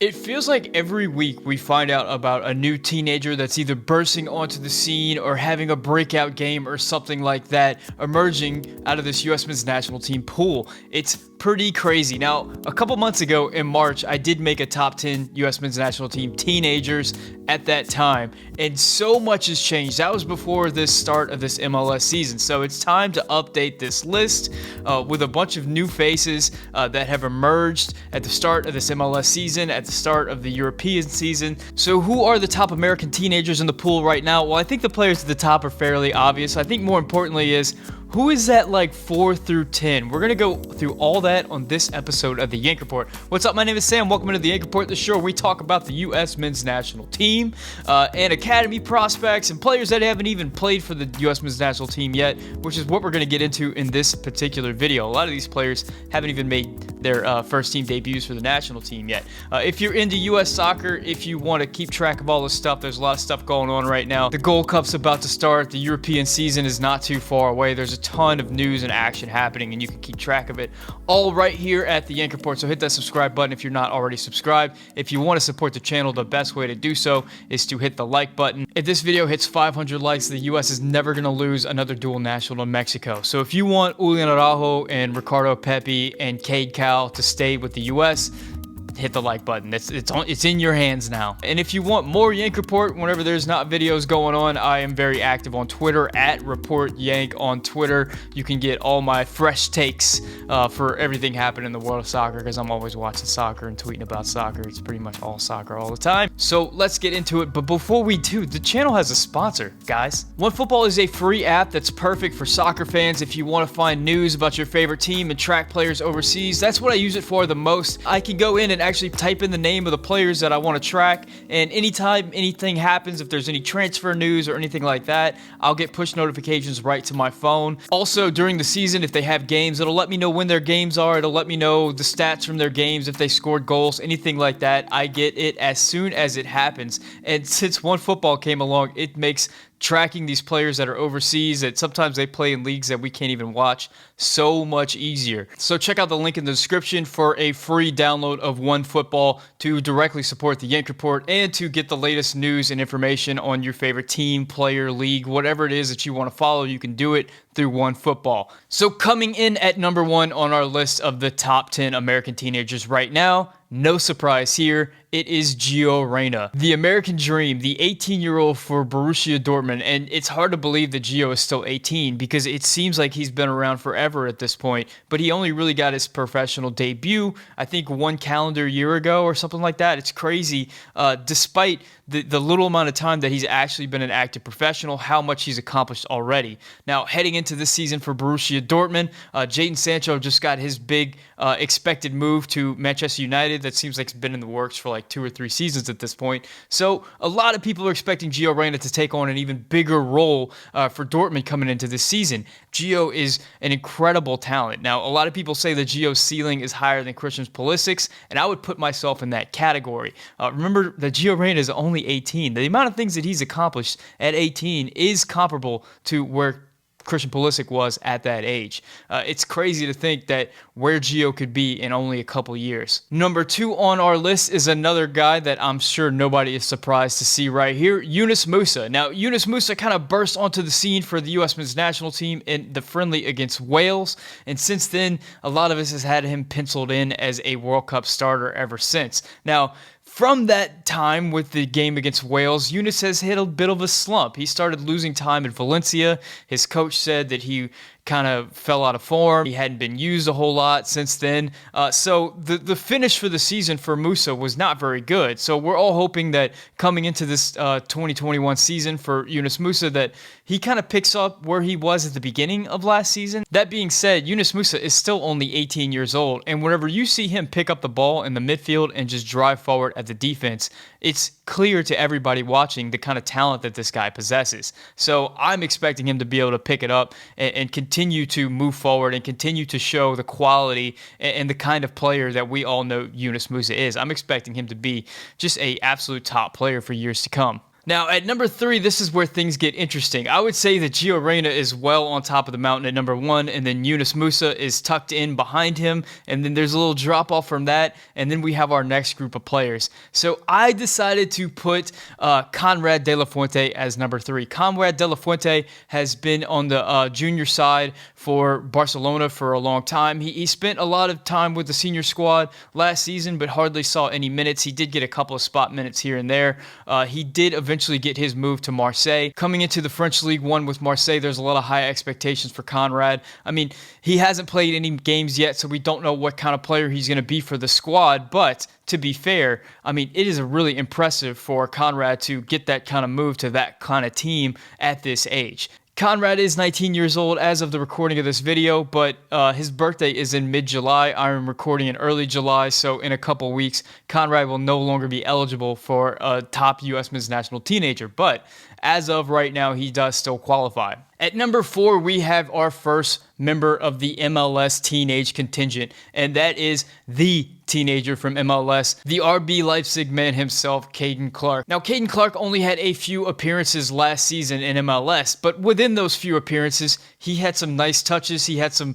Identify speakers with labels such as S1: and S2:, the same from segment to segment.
S1: It feels like every week we find out about a new teenager that's either bursting onto the scene or having a breakout game or something like that emerging out of this US men's national team pool. It's pretty crazy. Now, a couple months ago in March, I did make a top 10 US men's national team teenagers at that time, and so much has changed. That was before this start of this MLS season, so it's time to update this list with a bunch of new faces that have emerged at the start of this MLS season, at the start of the European season. So who are the top American teenagers in the pool right now? Well, I think the players at the top are fairly obvious. I think more importantly is who is that like 4 through 10? We're going to go through all that on this episode of the Yank Report. What's up? My name is Sam. Welcome to the Yank Report, the show where we talk about the U.S. men's national team and academy prospects and players that haven't even played for the U.S. men's national team yet, which is what we're going to get into in this particular video. A lot of these players haven't even made their first team debuts for the national team yet. If you're into U.S. soccer, if you want to keep track of all this stuff, there's a lot of stuff going on right now. The Gold Cup's about to start. The European season is not too far away. There's a ton of news and action happening, and you can keep track of it all right here at the Yank Report. So hit that subscribe button if you're not already subscribed. If you want to support the channel, the best way to do so is to hit the like button. If this video hits 500 likes, the U.S. is never going to lose another dual national to Mexico. So if you want Julian Araujo and Ricardo Pepi and Cade Cowell to stay with the U.S., hit the like button. It's in your hands now. And if you want more Yank Report, whenever there's not videos going on, I am very active on Twitter, at Report Yank on Twitter. You can get all my fresh takes for everything happening in the world of soccer, because I'm always watching soccer and tweeting about soccer. It's pretty much all soccer all the time. So let's get into it. But before we do, the channel has a sponsor, guys. OneFootball is a free app that's perfect for soccer fans. If you want to find news about your favorite team and track players overseas, that's what I use it for the most. I can go in and actually type in the name of the players that I want to track, and anytime anything happens, if there's any transfer news or anything like that, I'll get push notifications right to my phone. Also, during the season, if they have games, it'll let me know when their games are. It'll let me know the stats from their games, if they scored goals, anything like that. I get it as soon as it happens. And since OneFootball came along, it makes tracking these players that are overseas, that sometimes they play in leagues that we can't even watch, so much easier. So check out the link in the description for a free download of OneFootball to directly support the Yank Report and to get the latest news and information on your favorite team, player, league, whatever it is that you want to follow. You can do it through OneFootball. So coming in at number 1 on our list of the top 10 American teenagers right now, no surprise here, it is Gio Reyna, the American dream, the 18-year-old for Borussia Dortmund. And it's hard to believe that Gio is still 18 because it seems like he's been around forever at this point, but he only really got his professional debut, I think, 1 calendar year ago or something like that. It's crazy, despite the little amount of time that he's actually been an active professional, how much he's accomplished already. Now, heading into this season for Borussia Dortmund, Jadon Sancho just got his big expected move to Manchester United. That seems like it's been in the works for like 2 or 3 seasons at this point. So a lot of people are expecting Gio Reyna to take on an even bigger role for Dortmund coming into this season. Gio is an incredible talent. Now, a lot of people say that Gio's ceiling is higher than Christian Pulisic's, and I would put myself in that category. Remember that Gio Reyna is only 18. The amount of things that he's accomplished at 18 is comparable to where Christian Pulisic was at that age. It's crazy to think that where Gio could be in only a couple years. Number 2 on our list is another guy that I'm sure nobody is surprised to see right here, Yunus Musah. Now, Yunus Musah kind of burst onto the scene for the U.S. men's national team in the friendly against Wales, and since then, a lot of us has had him penciled in as a World Cup starter ever since. Now, from that time with the game against Wales, Yunus has hit a bit of a slump. He started losing time at Valencia. His coach said that he kind of fell out of form. He hadn't been used a whole lot since then. So the finish for the season for Musah was not very good. So we're all hoping that coming into this 2021 season for Yunus Musah that he kind of picks up where he was at the beginning of last season. That being said, Yunus Musah is still only 18 years old, and whenever you see him pick up the ball in the midfield and just drive forward at the defense, it's clear to everybody watching the kind of talent that this guy possesses. So I'm expecting him to be able to pick it up and continue to move forward and continue to show the quality and the kind of player that we all know Yunus Musah is. I'm expecting him to be just an absolute top player for years to come. Now, at number 3, this is where things get interesting. I would say that Gio Reyna is well on top of the mountain at number 1, and then Yunus Musa is tucked in behind him, and then there's a little drop off from that, and then we have our next group of players. So I decided to put Conrad De La Fuente as number 3. Conrad De La Fuente has been on the junior side for Barcelona for a long time. He spent a lot of time with the senior squad last season, but hardly saw any minutes. He did get a couple of spot minutes here and there. He did eventually get his move to Marseille. Coming into the French League One with Marseille, there's a lot of high expectations for Conrad. I mean, he hasn't played any games yet, so we don't know what kind of player he's going to be for the squad, but to be fair, I mean, it is really impressive for Conrad to get that kind of move to that kind of team at this age. Conrad is 19 years old as of the recording of this video, but his birthday is in mid-July. I'm recording in early July, so in a couple weeks, Conrad will no longer be eligible for a top U.S. men's national teenager, but as of right now, he does still qualify. At number 4, we have our first member of the MLS teenage contingent, and that is the teenager from MLS, the RB Leipzig man himself, Caden Clark. Now, Caden Clark only had a few appearances last season in MLS, but within those few appearances, he had some nice touches, he had some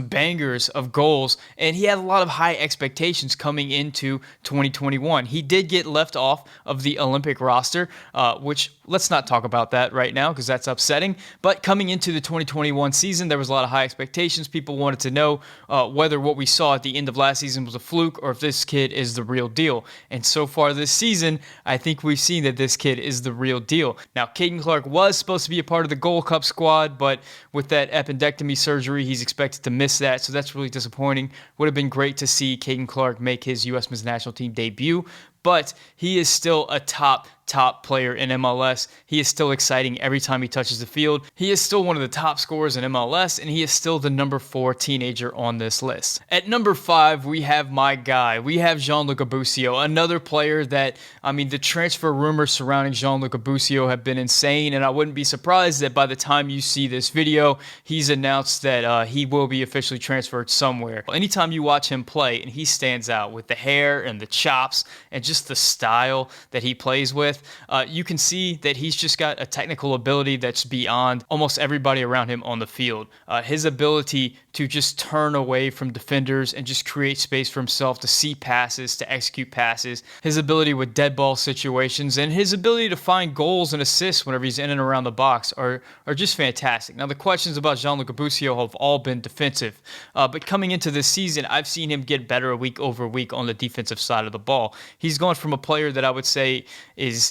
S1: bangers of goals, and he had a lot of high expectations coming into 2021. He did get left off of the Olympic roster, which let's not talk about that right now because that's upsetting. But coming into the 2021 season, there was a lot of high expectations. People wanted to know whether what we saw at the end of last season was a fluke or if this kid is the real deal. And so far this season, I think we've seen that this kid is the real deal. Now, Caden Clark was supposed to be a part of the Gold Cup squad, but with that appendectomy surgery, he's expected to miss that, so that's really disappointing. Would have been great to see Caden Clark make his U.S. men's national team debut, but he is still a top player in MLS. He is still exciting every time he touches the field. He is still one of the top scorers in MLS, and he is still the number 4 teenager on this list. At number 5, we have my guy. We have Gianluca Busio, another player that, I mean, the transfer rumors surrounding Gianluca Busio have been insane, and I wouldn't be surprised that by the time you see this video, he's announced that he will be officially transferred somewhere. Anytime you watch him play, and he stands out with the hair and the chops and just the style that he plays with, you can see that he's just got a technical ability that's beyond almost everybody around him on the field. His ability to just turn away from defenders and just create space for himself to see passes, to execute passes, his ability with dead ball situations, and his ability to find goals and assists whenever he's in and around the box are just fantastic. Now, the questions about Gianluca Busio have all been defensive, but coming into this season, I've seen him get better week over week on the defensive side of the ball. He's gone from a player that I would say is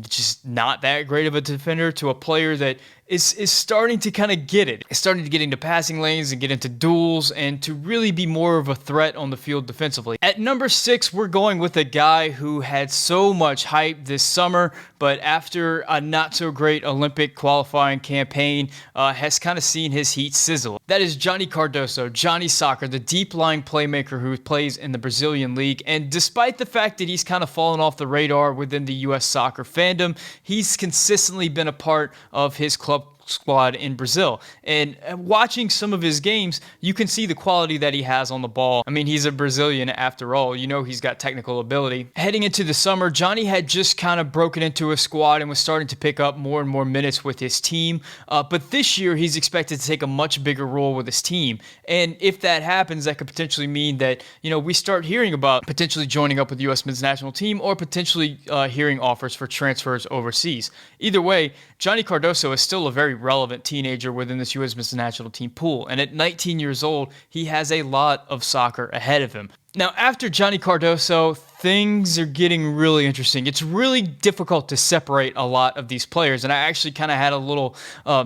S1: just not that great of a defender to a player that is starting to kind of get it. It's starting to get into passing lanes and get into duels and to really be more of a threat on the field defensively. At number 6, we're going with a guy who had so much hype this summer, but after a not so great Olympic qualifying campaign, has kind of seen his heat sizzle. That is Johnny Cardoso, Johnny Soccer, the deep-lying playmaker who plays in the Brazilian league. And despite the fact that he's kind of fallen off the radar within the U.S. soccer fandom, he's consistently been a part of his club squad in Brazil. And watching some of his games, you can see the quality that he has on the ball. I mean, he's a Brazilian after all. You know he's got technical ability. Heading into the summer, Johnny had just kind of broken into a squad and was starting to pick up more and more minutes with his team. But this year, he's expected to take a much bigger role with his team. And if that happens, that could potentially mean that, you know, we start hearing about potentially joining up with the U.S. men's national team or potentially hearing offers for transfers overseas. Either way, Johnny Cardoso is still a very relevant teenager within this U.S. men's national team pool. And at 19 years old, he has a lot of soccer ahead of him. Now, after Johnny Cardoso, things are getting really interesting. It's really difficult to separate a lot of these players. And I actually kind of had a little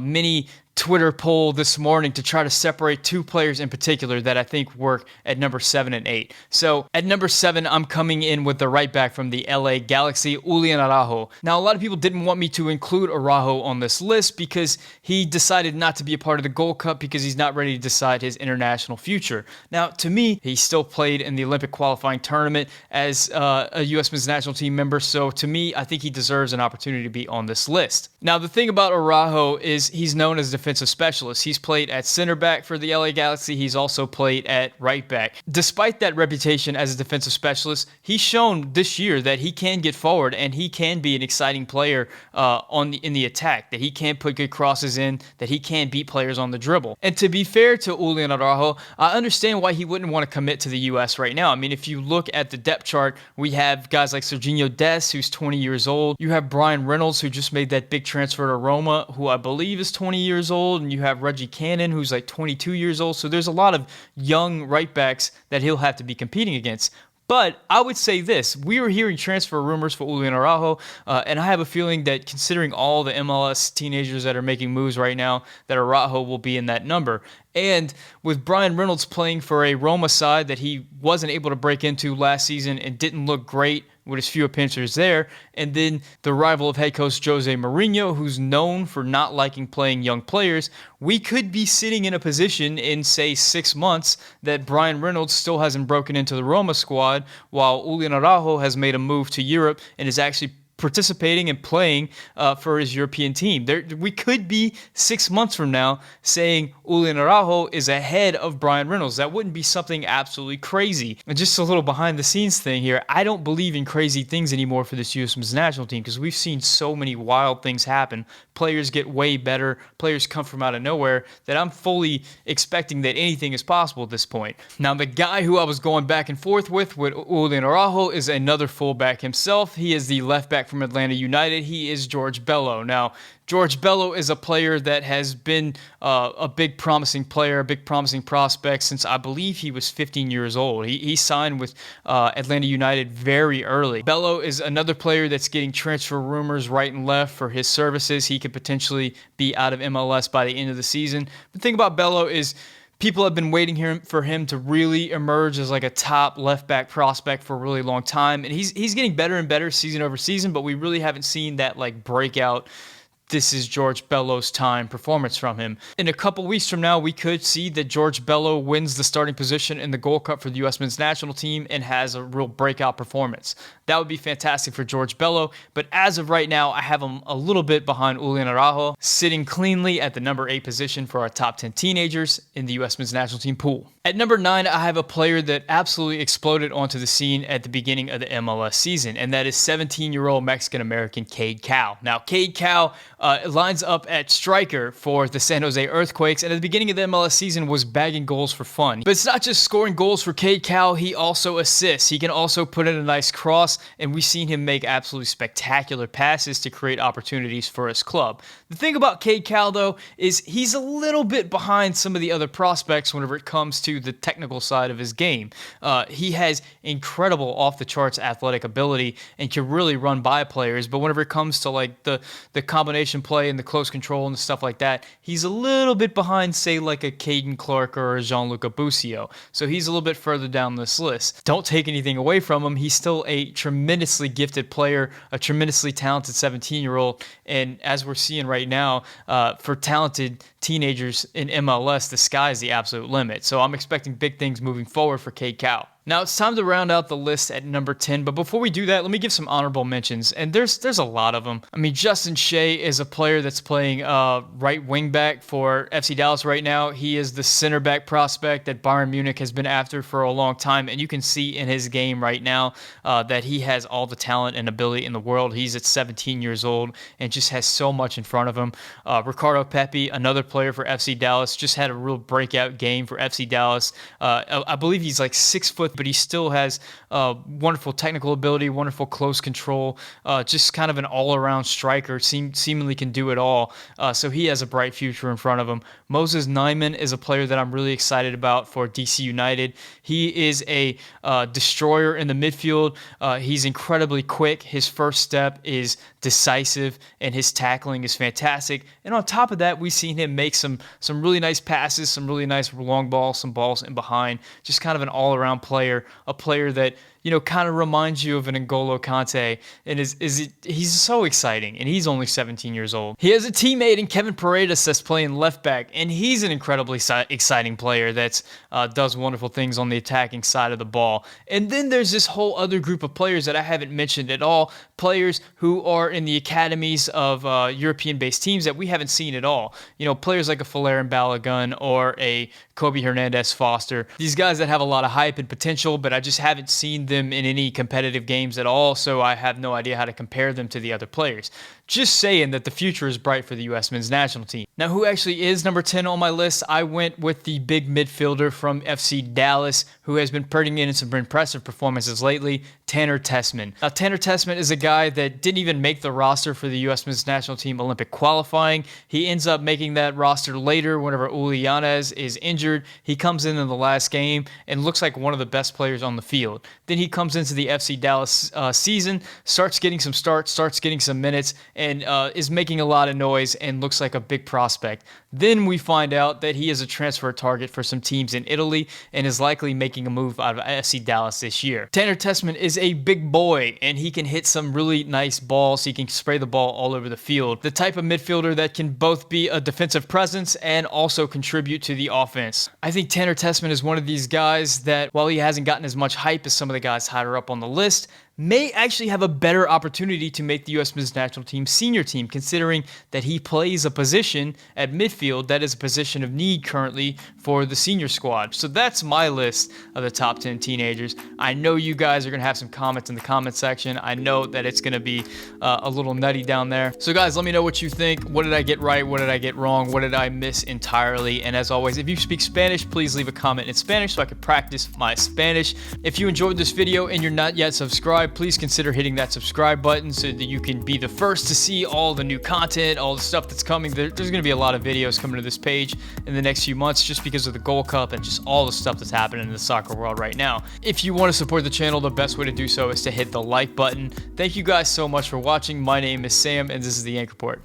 S1: mini Twitter poll this morning to try to separate 2 players in particular that I think work at number 7 and 8. So at number 7, I'm coming in with the right back from the LA Galaxy, Julian Araujo. Now, a lot of people didn't want me to include Araujo on this list because he decided not to be a part of the Gold Cup because he's not ready to decide his international future. Now, to me, he still played in the Olympic qualifying tournament as a U.S. men's national team member. So to me, I think he deserves an opportunity to be on this list. Now, the thing about Araujo is he's known as defensive defensive specialist. He's played at center back for the LA Galaxy. He's also played at right back. Despite that reputation as a defensive specialist, he's shown this year that he can get forward and he can be an exciting player in the attack, that he can put good crosses in, that he can beat players on the dribble. And to be fair to Julian Araujo, I understand why he wouldn't want to commit to the U.S. right now. I mean, if you look at the depth chart, we have guys like Serginho Dest, who's 20 years old. You have Brian Reynolds, who just made that big transfer to Roma, who I believe is 20 years old. And you have Reggie Cannon, who's like 22 years old. So there's a lot of young right backs that he'll have to be competing against. But I would say this, we were hearing transfer rumors for Julian Araujo, and I have a feeling that considering all the MLS teenagers that are making moves right now, that Araujo will be in that number. And with Brian Reynolds playing for a Roma side that he wasn't able to break into last season and didn't look great with his few appearances there, and then the rival of head coach Jose Mourinho, who's known for not liking playing young players, we could be sitting in a position in, say, 6 months that Brian Reynolds still hasn't broken into the Roma squad, while Julian Araujo has made a move to Europe and is actually participating and playing for his European team. We could be 6 months from now saying Julian Araujo is ahead of Brian Reynolds. That wouldn't be something absolutely crazy. And just a little behind the scenes thing here, I don't believe in crazy things anymore for this U.S. Men's national team because we've seen so many wild things happen. Players get way better. Players come from out of nowhere that I'm fully expecting that anything is possible at this point. Now, the guy who I was going back and forth with Julian Araujo is another fullback himself. He is the left back from Atlanta United. He is George Bello. Now, George Bello is a player that has been a big promising player, a big promising prospect since I believe he was 15 years old. He signed with Atlanta United very early. Bello is another player that's getting transfer rumors right and left for his services. He could potentially be out of MLS by the end of the season. The thing about Bello is people have been waiting for him to really emerge as like a top left back prospect for a really long time. And he's getting better and better season over season, but we really haven't seen that like breakout, this is George Bello's time performance from him. In a couple weeks from now, we could see that George Bello wins the starting position in the Gold Cup for the U.S. Men's national team and has a real breakout performance. That would be fantastic for George Bello, but as of right now, I have him a little bit behind Julian Araujo, sitting cleanly at the number 8 position for our top 10 teenagers in the U.S. Men's national team pool. At number 9, I have a player that absolutely exploded onto the scene at the beginning of the MLS season, and that is 17-year-old Mexican-American Cade Cowell. Now, Cade Cowell lines up at striker for the San Jose Earthquakes, and at the beginning of the MLS season was bagging goals for fun. But it's not just scoring goals for Cade Cowell, he also assists. He can also put in a nice cross, and we've seen him make absolutely spectacular passes to create opportunities for his club. The thing about Cade Cowell, though, is he's a little bit behind some of the other prospects whenever it comes to the technical side of his game. He has incredible off-the-charts athletic ability and can really run by players, but whenever it comes to like the combination play and the close control and stuff like that, he's a little bit behind, say, like a Caden Clark or a Gianluca Busio. So he's a little bit further down this list. Don't take anything away from him. He's still a tremendously gifted player, a tremendously talented 17-year-old. And as we're seeing right now, for talented teenagers in MLS, the sky is the absolute limit. So I'm expecting big things moving forward for Cade Cowell. Now it's time to round out the list at number 10, but before we do that, let me give some honorable mentions, and there's a lot of them. I mean, Justin Shea is a player that's playing right wing back for FC Dallas right now. He is the center back prospect that Bayern Munich has been after for a long time, and you can see in his game right now that he has all the talent and ability in the world. He's at 17 years old and just has so much in front of him. Ricardo Pepi, another player for FC Dallas, just had a real breakout game for FC Dallas. I believe he's like 6 foot, but he still has wonderful technical ability, wonderful close control, just kind of an all-around striker, seemingly can do it all. So he has a bright future in front of him. Moses Nyman is a player that I'm really excited about for DC United. He is a destroyer in the midfield. He's incredibly quick. His first step is decisive, and his tackling is fantastic. And on top of that, we've seen him make some really nice passes, some really nice long balls, some balls in behind. Just kind of an all-around player, a player that kind of reminds you of an N'Golo Kante, and he's so exciting, and he's only 17 years old. He has a teammate in Kevin Paredes that's playing left back, and he's an incredibly exciting player that does wonderful things on the attacking side of the ball. And then there's this whole other group of players that I haven't mentioned at all, players who are in the academies of European-based teams that we haven't seen at all. Players like a Folarin Balogun or a Kobe Hernandez Foster. These guys that have a lot of hype and potential, but I just haven't seen them in any competitive games at all, so I have no idea how to compare them to the other players. Just saying that the future is bright for the U.S. men's national team. Now, who actually is number 10 on my list? I went with the big midfielder from FC Dallas, who has been putting in some impressive performances lately, Tanner Tessman. Now, Tanner Tessman is a guy that didn't even make the roster for the U.S. men's national team Olympic qualifying. He ends up making that roster later whenever Uli Yanez is injured. He comes in the last game and looks like one of the best players on the field. Then he comes into the FC Dallas season, starts getting some starts, starts getting some minutes, and is making a lot of noise and looks like a big prospect. Then we find out that he is a transfer target for some teams in Italy and is likely making a move out of FC Dallas this year. Tanner Tessman is a big boy, and he can hit some really nice balls. He can spray the ball all over the field. The type of midfielder that can both be a defensive presence and also contribute to the offense. I think Tanner Tessman is one of these guys that, while he hasn't gotten as much hype as some of the guys higher up on the list, may actually have a better opportunity to make the U.S. men's national team senior team, considering that he plays a position at midfield that is a position of need currently for the senior squad. So that's my list of the top 10 teenagers. I know you guys are going to have some comments in the comment section. I know that it's going to be a little nutty down there. So guys, let me know what you think. What did I get right? What did I get wrong? What did I miss entirely? And as always, if you speak Spanish, please leave a comment in Spanish so I can practice my Spanish. If you enjoyed this video and you're not yet subscribed, please consider hitting that subscribe button so that you can be the first to see all the new content, all the stuff that's coming. There's going to be a lot of videos coming to this page in the next few months just because of the Gold Cup and just all the stuff that's happening in the soccer world right now. If you want to support the channel, the best way to do so is to hit the like button. Thank you guys so much for watching. My name is Sam, and this is the Yank Report.